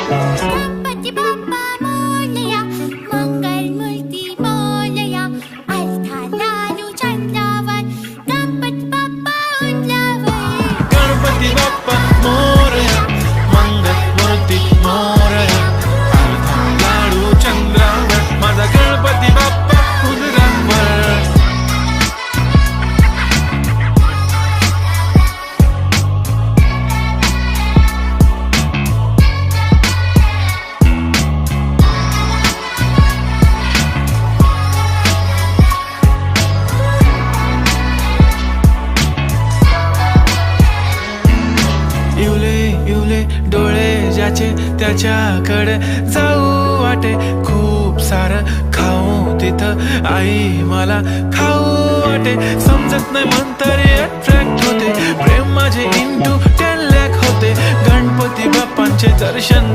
गणपती बाप्पा मोरया, मंगलमूर्ती मोरया, आलथा लालू चंद्रावर, गणपती बाप्पा उंचावर. गणपती बाप्पा मोरया, मंगलमूर्ती मोरया, आलथा लाडू चंद्रावर, माझा गणपती बाप्पा उंचावर. इवले डोळे ज्याचे त्याच्याकडे जाऊ वाटे, खूप सारं खाऊ तिथं आई मला खाऊ वाटे. समजत नाही म्हणतरी अट्रॅक्ट होते, प्रेम माझे इंटू 10 लाख होते. गणपती बाप्पांचे दर्शन